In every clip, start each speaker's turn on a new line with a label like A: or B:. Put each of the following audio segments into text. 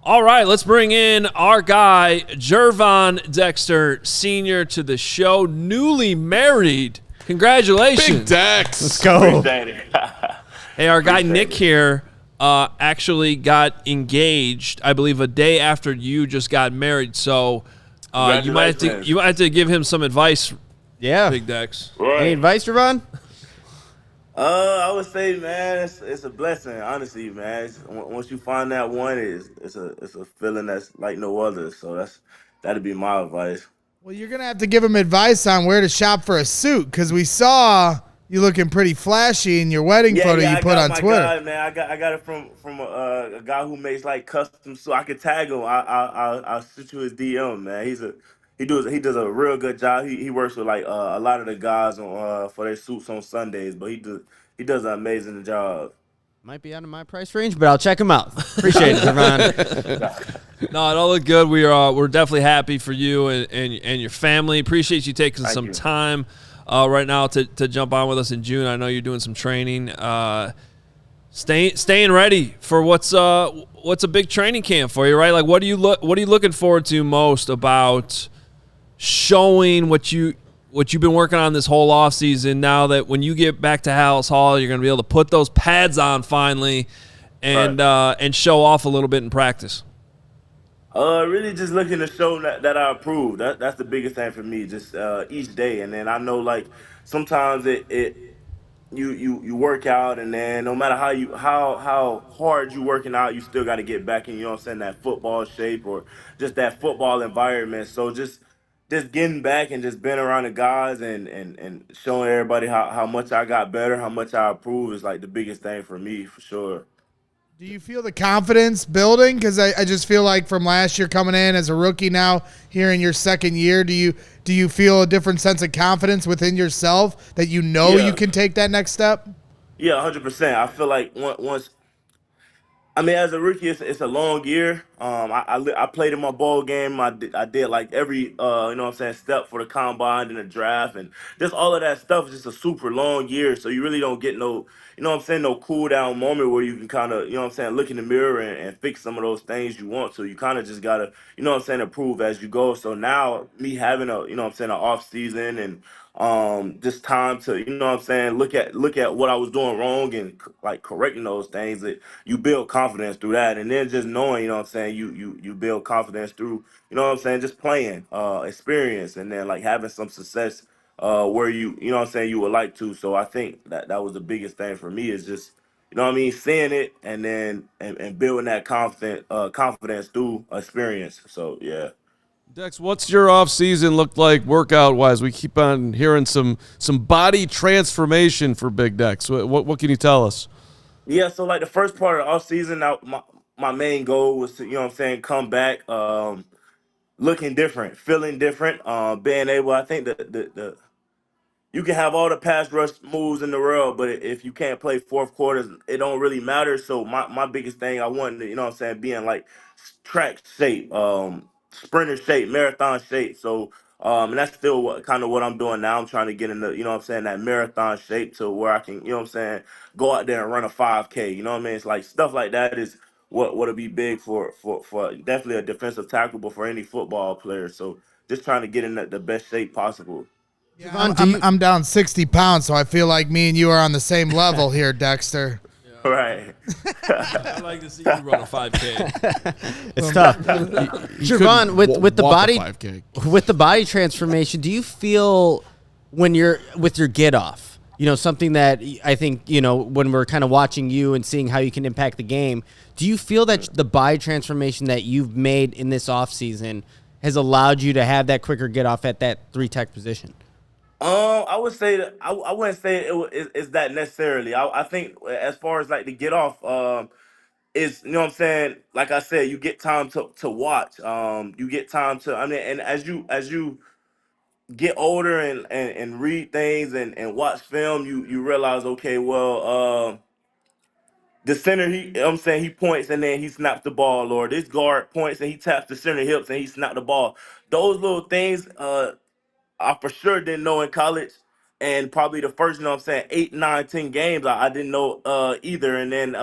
A: All right, let's bring in our guy, Gervon Dexter, Sr. to the show, newly married. Congratulations.
B: Big Dex.
C: Let's go.
A: Hey, our guy Nick here actually got engaged, I believe, a day after you just got married. So you might have to give him some advice.
C: Yeah.
A: Big Dex.
D: Right.
C: Any advice, Gervon?
D: I would say, man, it's a blessing, honestly, man. Once you find that one, it's a feeling that's like no other. So that'd be my advice.
E: Well, you're gonna have to give him advice on where to shop for a suit because we saw you looking pretty flashy in your wedding photo you put on Twitter.
D: God, man, I got it from a guy who makes like custom suits. I could tag him. I'll shoot you his DM, man. He does a real good job. He works with like a lot of the guys on for their suits on Sundays, but he does an amazing job.
C: Might be out of my price range, but I'll check him out. Appreciate it, Gervon.
A: No, it all looked good. We're definitely happy for you and your family. Appreciate you taking some time right now to jump on with us in June. I know you're doing some training. Staying ready for what's a big training camp for you, right? Like what are you looking forward to most about showing what you've been working on this whole offseason, now that when you get back to Hallis Hall, you're going to be able to put those pads on finally and show off a little bit in practice?
D: Really just looking to show that I approve. That's the biggest thing for me, just each day. And then I know like sometimes you work out, and then no matter how hard you working out, you still got to get back in, you know what I'm saying, that football shape or just that football environment. So just getting back and just being around the guys and showing everybody how much I got better, how much I improve is like the biggest thing for me, for sure.
E: Do you feel the confidence building? Because I just feel like from last year coming in as a rookie, now here in your second year, do you feel a different sense of confidence within yourself that you can take that next step?
D: Yeah, 100%. I feel like once I mean, as a rookie, it's a long year. I played in my bowl game. I did like every you know what I'm saying, step for the combine and the draft, and just all of that stuff is just a super long year. So you really don't get no, you know what I'm saying, no cool down moment where you can kind of, you know what I'm saying, look in the mirror and fix some of those things you want. So you kind of just gotta, you know what I'm saying, improve as you go. So now me having a, you know what I'm saying, an off season and just time to, you know what I'm saying, look at what I was doing wrong and like correcting those things, that you build confidence through that. And then just knowing, you know what I'm saying, you build confidence through, you know what I'm saying, just playing, experience, and then like having some success where you know what I'm saying, you would like to. So I think that was the biggest thing for me, is just, you know what I mean, seeing it and then and building that confidence through experience. So yeah.
B: Dex, what's your off season look like workout wise? We keep on hearing some body transformation for Big Dex. What can you tell us?
D: Yeah, so like the first part of the off season, my main goal was to, you know what I'm saying, come back looking different, feeling different, being able, I think the you can have all the pass rush moves in the world, but if you can't play fourth quarters, it don't really matter. So my biggest thing, I wanted to, you know what I'm saying, be in like track shape, sprinter shape, marathon shape. So and that's still what I'm doing now. I'm trying to get in the, you know what I'm saying, that marathon shape to where I can, you know what I'm saying, go out there and run a 5K. You know what I mean? It's like stuff like that is what'll be big for definitely a defensive tackle, but for any football player. So just trying to get in the best shape possible.
E: Yeah, I'm down 60 pounds, so I feel like me and you are on the same level here, Dexter.
D: Right.
A: I'd like to see you run a 5K.
C: It's tough. Gervon, with the body transformation, do you feel when you're with your get off, you know, something that I think, you know, when we're kind of watching you and seeing how you can impact the game, do you feel that the body transformation that you've made in this offseason has allowed you to have that quicker get off at that 3-tech position?
D: I would say that I wouldn't say it's that necessarily. I think as far as like the get off, is, you know what I'm saying. Like I said, you get time to watch. You get time to. I mean, and as you get older and read things and watch film, you realize, okay, well, the center, you know what I'm saying, he points and then he snaps the ball, or this guard points and he taps the center hips and he snaps the ball. Those little things, I for sure didn't know in college, and probably the first, you know what I'm saying, 8, 9, 10 games, I didn't know either. And then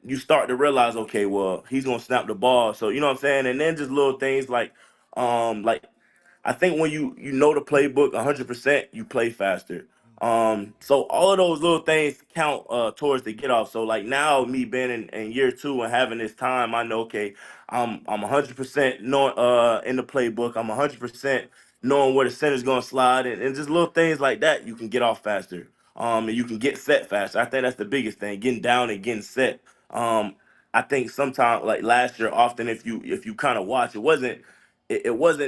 D: you start to realize, okay, well, he's gonna snap the ball. So you know what I'm saying? And then just little things like I think when you know the playbook 100%, you play faster. So all of those little things count towards the get off. So like now, me being in year 2 and having this time, I know, okay, I'm 100% knowing in the playbook. I'm 100% knowing where the center's gonna slide, and just little things like that, you can get off faster. And you can get set faster. I think that's the biggest thing, getting down and getting set. I think sometimes, like last year, often if you kind of watch, it wasn't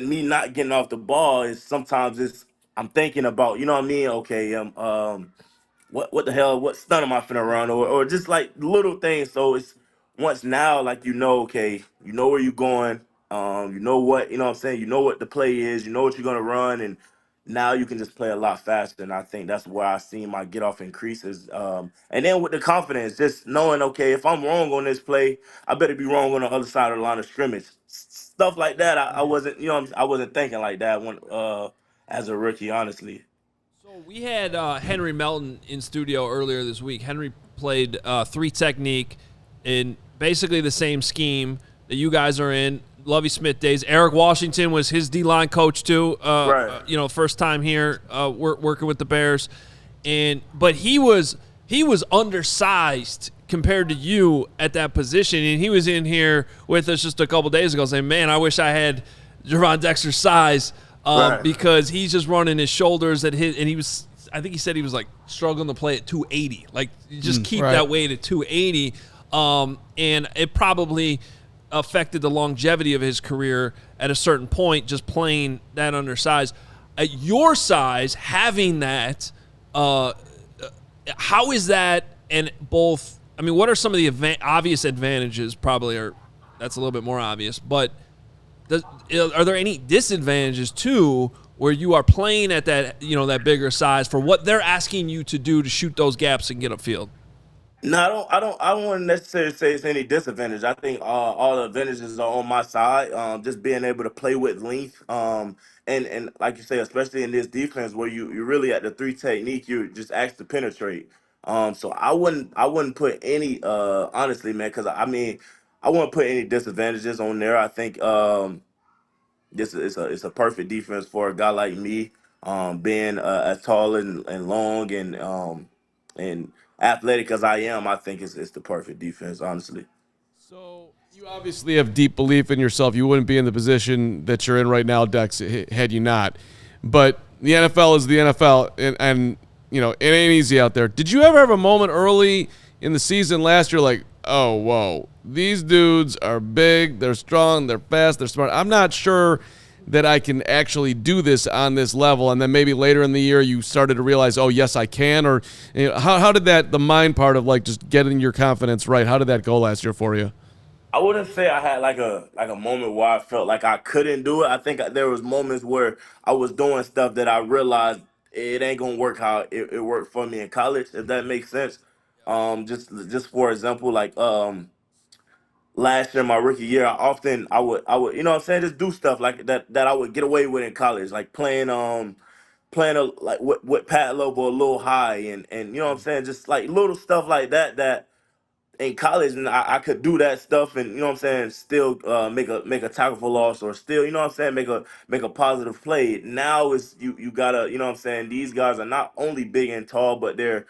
D: me not getting off the ball. It's sometimes it's I'm thinking about, you know what I mean? Okay, what the hell, what stunt am I finna run, or just like little things. So it's once now, like, okay, you know where you're going, you know what, you know what I'm saying, you know what the play is, you know what you're gonna run, and now you can just play a lot faster. And I think that's where I seen my get off increases. And then with the confidence, just knowing, okay, if I'm wrong on this play, I better be wrong on the other side of the line of scrimmage. Stuff like that. I wasn't, I wasn't thinking like that when as a rookie, honestly.
A: So we had Henry Melton in studio earlier this week. Henry played 3 technique in basically the same scheme that you guys are in. Lovie Smith days. Eric Washington was his D-line coach too.
D: Right.
A: First time here working with the Bears, but he was undersized compared to you at that position, and he was in here with us just a couple days ago saying, "Man, I wish I had Gervon Dexter's size."
D: Right.
A: Because he's just running his shoulders and he was, I think he said he was like struggling to play at 280. Like, you just keep that weight at 280. And it probably affected the longevity of his career at a certain point, just playing that undersized. At your size, having that, how is that? And both, I mean, what are some of the obvious advantages? Probably that's a little bit more obvious, but are there any disadvantages too, where you are playing at that, that bigger size for what they're asking you to do to shoot those gaps and get upfield?
D: No, I don't want to necessarily say it's any disadvantage. I think all the advantages are on my side. Just being able to play with length. And like you say, especially in this defense where you're really at the 3 technique, you're just asked to penetrate. So I wouldn't put any honestly, man, because I mean, I wouldn't put any disadvantages on there. I think this is it's a perfect defense for a guy like me, being as tall and long and athletic as I am. I think it's the perfect defense, honestly.
B: So you obviously have deep belief in yourself. You wouldn't be in the position that you're in right now, Dex, had you not. But the NFL is the NFL, and it ain't easy out there. Did you ever have a moment early in the season last year like, oh, whoa, these dudes are big, they're strong, they're fast, they're smart. I'm not sure that I can actually do this on this level. And then maybe later in the year you started to realize, oh, yes, I can. Or how did the mind part of like just getting your confidence right, how did that go last year for you?
D: I wouldn't say I had like a moment where I felt like I couldn't do it. I think there was moments where I was doing stuff that I realized it ain't gonna work how it worked for me in college, if that makes sense. Just for example, like last year, my rookie year, I would, you know what I'm saying, just do stuff like that I would get away with in college, like playing like with Pat Lobo a little high, and you know what I'm saying, just like little stuff like that in college, and I could do that stuff, and you know what I'm saying, still make a tackle for loss, or still, you know what I'm saying, make a positive play. Now it's you gotta, you know what I'm saying, these guys are not only big and tall, but they're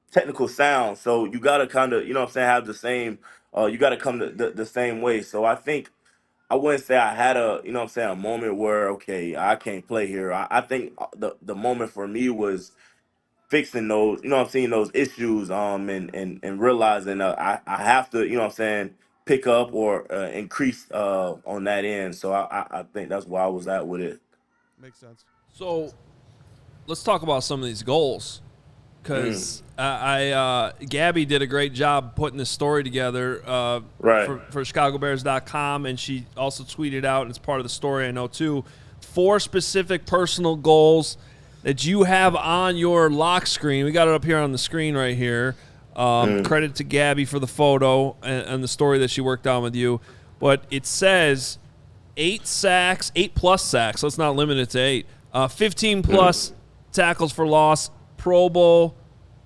D: technical sound. So you gotta kind of, you know what I'm saying, have the same. You gotta come the same way. So I think I wouldn't say I had a, you know what I'm saying, a moment where, okay, I can't play here. I think the moment for me was fixing those, you know what I'm saying, those issues, and realizing I have to, you know what I'm saying, pick up or increase on that end. So I think that's where I was at with it.
B: Makes sense.
A: So let's talk about some of these goals, because Gabby did a great job putting this story together
D: Right.
A: for ChicagoBears.com, and she also tweeted out, and it's part of the story I know too, 4 specific personal goals that you have on your lock screen. We got it up here on the screen right here. Credit to Gabby for the photo and the story that she worked on with you. But it says 8 sacks, 8+ sacks. Let's not limit it to 8. 15+ tackles for loss, Pro Bowl,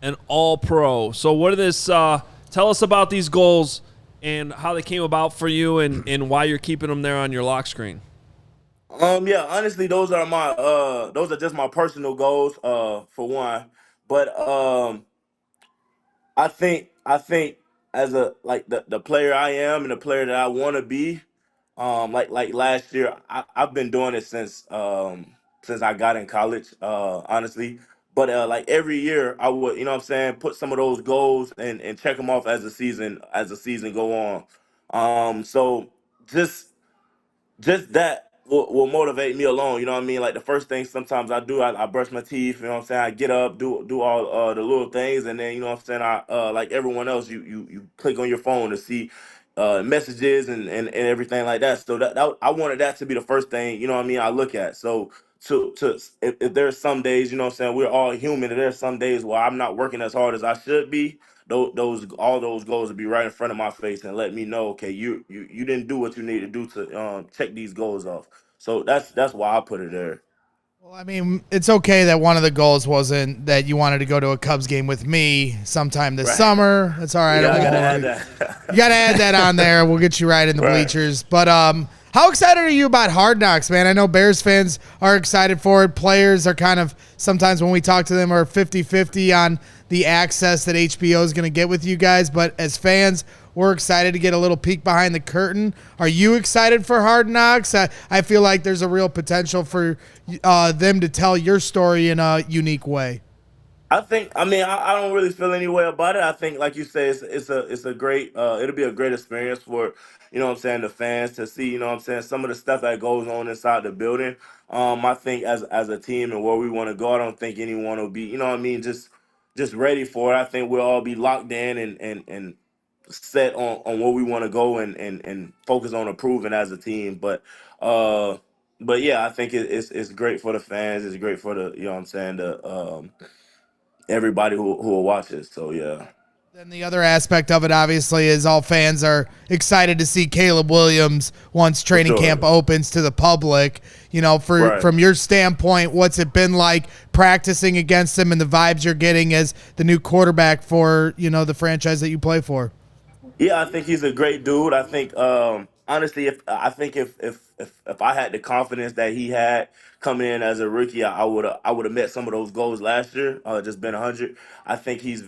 A: and All Pro. So what are this? Tell us about these goals and how they came about for you and why you're keeping them there on your lock screen.
D: Yeah, honestly, those are just my personal goals, for one. But I think as a like the player I am and the player that I want to be, like last year, I've been doing it since I got in college, honestly. But like every year, I would, you know what I'm saying, put some of those goals and check them off as the season go on. So just just that will motivate me alone. You know what I mean? Like the first thing sometimes I do, I brush my teeth. You know what I'm saying? I get up, do all the little things, and then you know what I'm saying. I like everyone else, you click on your phone to see messages and everything like that. So that I wanted that to be the first thing. You know what I mean? I look at. So to if there's some days, you know what I'm saying, we're all human. And there's some days where I'm not working as hard as I should be. Those all those goals will be right in front of my face and let me know, okay, you didn't do what you need to do to check these goals off. So that's why I put it there.
E: Well, I mean, it's okay that one of the goals wasn't that you wanted to go to a Cubs game with me sometime this
D: Right.
E: summer. That's all right.
D: Yeah, I
E: I
D: gotta
E: won't
D: add
E: worry.
D: that.
E: You got to add that on there. We'll get you right in the
D: Right.
E: bleachers. But how excited are you about Hard Knocks, man? I know Bears fans are excited for it. Players are kind of, sometimes when we talk to them, are 50-50 on the access that HBO is going to get with you guys. But as fans, we're excited to get a little peek behind the curtain. Are you excited for Hard Knocks? I feel like there's a real potential for them to tell your story in a unique way.
D: I don't really feel any way about it. I think, like you say, it's a great, it'll be a great experience for, you know what I'm saying, the fans to see, you know what I'm saying, some of the stuff that goes on inside the building. I think as a team and where we want to go, I don't think anyone will be, you know what I mean, just ready for it. I think we'll all be locked in and set on where we want to go and focus on improving as a team. Uh, but yeah, I think it's great for the fans. It's great for the, you know what I'm saying, the everybody who will watch it. So yeah,
E: Then the other aspect of it, obviously, is all fans are excited to see Caleb Williams once
D: for
E: training camp
D: sure.
E: opens to the public. You know,
D: Right.
E: from your standpoint, what's it been like practicing against him and the vibes you're getting as the new quarterback for, you know, the franchise that you play for?
D: Yeah, I think he's a great dude. I think honestly, if I had the confidence that he had coming in as a rookie, I would have met some of those goals last year. Just been 100. I think he's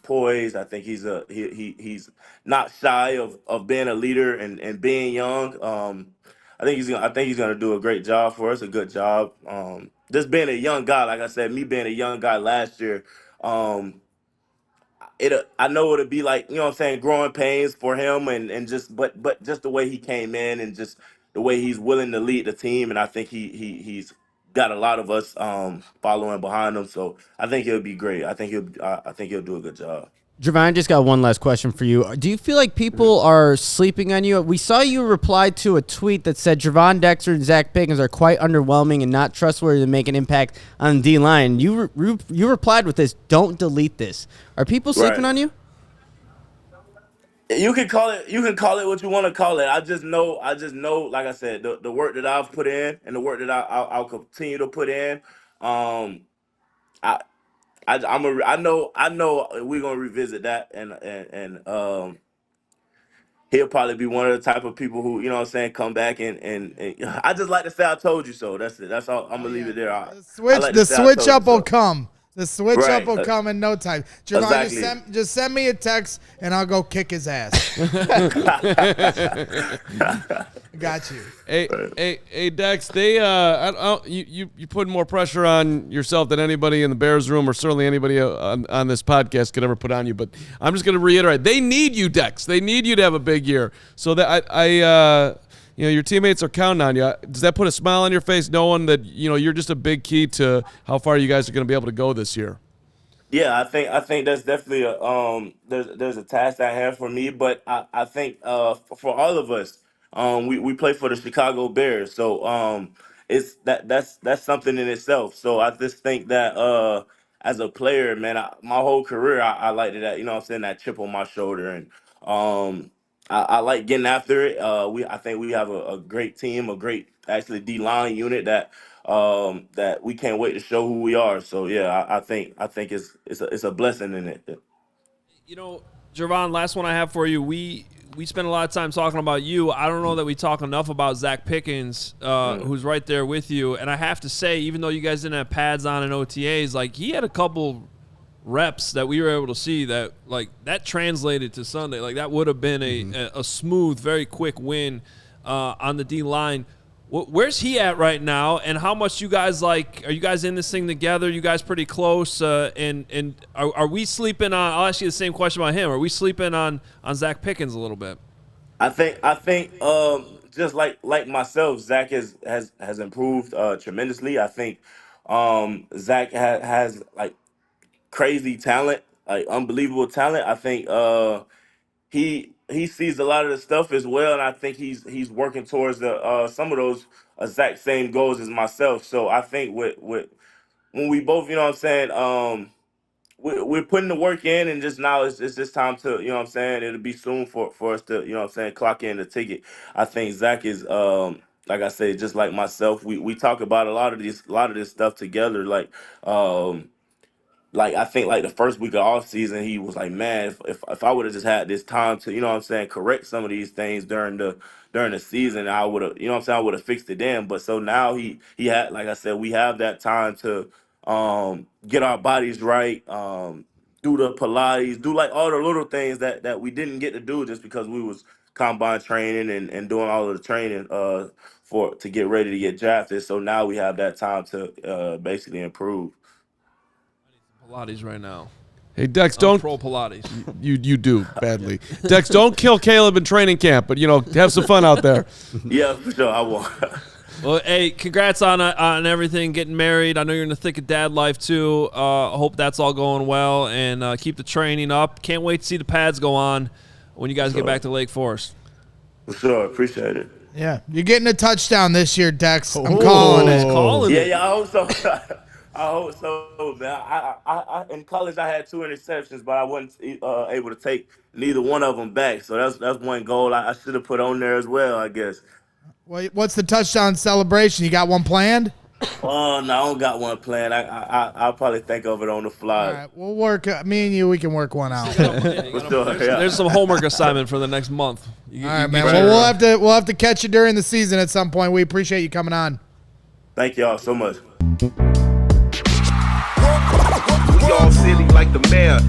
D: poised. I think he's not shy of being a leader and being young. I think he's gonna do a great job for us, a good job. Just being a young guy, like I said, me being a young guy last year. Um, I know it'll be like, you know what I'm saying, growing pains for him and just but just the way he came in and just the way he's willing to lead the team, and I think he's got a lot of us following behind him. So I think he'll be great. I think he'll do a good job.
C: Gervon, I just got one last question for you. Do you feel like people are sleeping on you? We saw you reply to a tweet that said Gervon Dexter and Zach Pickens are quite underwhelming and not trustworthy to make an impact on D-line. You replied with this, don't delete this. Are people sleeping
D: Right.
C: on you?
D: You can call it what you want to call it. I just know, like I said, the work that I've put in and the work that I'll continue to put in. Um, I I know we're gonna revisit that and he'll probably be one of the type of people who, you know what I'm saying, come back and I just like to say I told you so. That's it. That's all. I'm
E: Oh
D: gonna leave
E: yeah,
D: it there. I,
E: the
D: I
E: switch
D: like to
E: the
D: say I
E: switch
D: told you
E: up will
D: so.
E: come. The switch up
D: Right.
E: will come in no time. Javon,
D: Exactly.
E: just send me a text and I'll go kick his ass. Got you.
B: Hey, Dex. They, you put more pressure on yourself than anybody in the Bears room, or certainly anybody on this podcast could ever put on you. But I'm just going to reiterate: they need you, Dex. They need you to have a big year. So that your teammates are counting on you. Does that put a smile on your face, knowing that you're just a big key to how far you guys are going to be able to go this year?
D: Yeah, I think that's definitely a there's a task at hand for me, but I think for all of us, we play for the Chicago Bears, so it's that's something in itself. So I just think that as a player, man, my whole career I like that, you know what I'm saying, that chip on my shoulder, and I like getting after it. I think we have a great team, a great actually D-line unit that we can't wait to show who we are. So yeah, I think it's a blessing in it.
A: You know, Gervon, last one I have for you. We spend a lot of time talking about you. I don't know that we talk enough about Zach Pickens, who's right there with you. And I have to say, even though you guys didn't have pads on in OTAs, like he had a couple reps that we were able to see that that translated to Sunday. Like that would have been a smooth, very quick win on the D-line. Where's he at right now, and how much you guys are you guys in this thing together? You guys pretty close, and are we sleeping on? I'll ask you the same question about him. Are we sleeping on Zach Pickens a little bit?
D: I think just like myself, Zach has improved tremendously. I think Zach has like crazy talent, like unbelievable talent. I think he sees a lot of the stuff as well, and I think he's working towards the some of those exact same goals as myself. So I think with when we both, you know what I'm saying, we're putting the work in, and just now it's just time to, you know what I'm saying, it'll be soon for us to, you know what I'm saying, clock in the ticket. I think Zach is like I say, just like myself, we talk about a lot of this stuff together, like I think like the first week of off season, he was like, man, if I would have just had this time to, you know what I'm saying, correct some of these things during the season, I would have, you know what I'm saying, I would have fixed it then. But so now he had, like I said, we have that time to get our bodies right, do the Pilates, do like all the little things that we didn't get to do just because we was combine training and doing all of the training to get ready to get drafted. So now we have that time to basically improve.
A: Pilates right now.
B: Hey, Dex, don't
A: pro Pilates.
B: You do badly. Dex, don't kill Caleb in training camp, but have some fun out there.
D: Yeah, for sure, I won't.
A: Well, hey, congrats on everything, getting married. I know you're in the thick of dad life too. I hope that's all going well, and keep the training up. Can't wait to see the pads go on when you guys get back to Lake Forest.
D: For sure, appreciate it.
E: Yeah, you're getting a touchdown this year, Dex. I'm calling it.
D: Yeah, I hope so. I hope so, man. I in college I had 2 interceptions, but I wasn't able to take neither one of them back. So that's one goal I should have put on there as well, I guess.
E: Well, what's the touchdown celebration? You got one planned?
D: Oh no, I don't got one planned. I'll probably think of it on the fly.
E: All right, we'll work. Me and you, we can work one out.
A: There's some homework assignment for the next month.
E: All right, man. Well, we'll have to catch you during the season at some point. We appreciate you coming on.
D: Thank y'all so much.
F: We all silly like the mayor.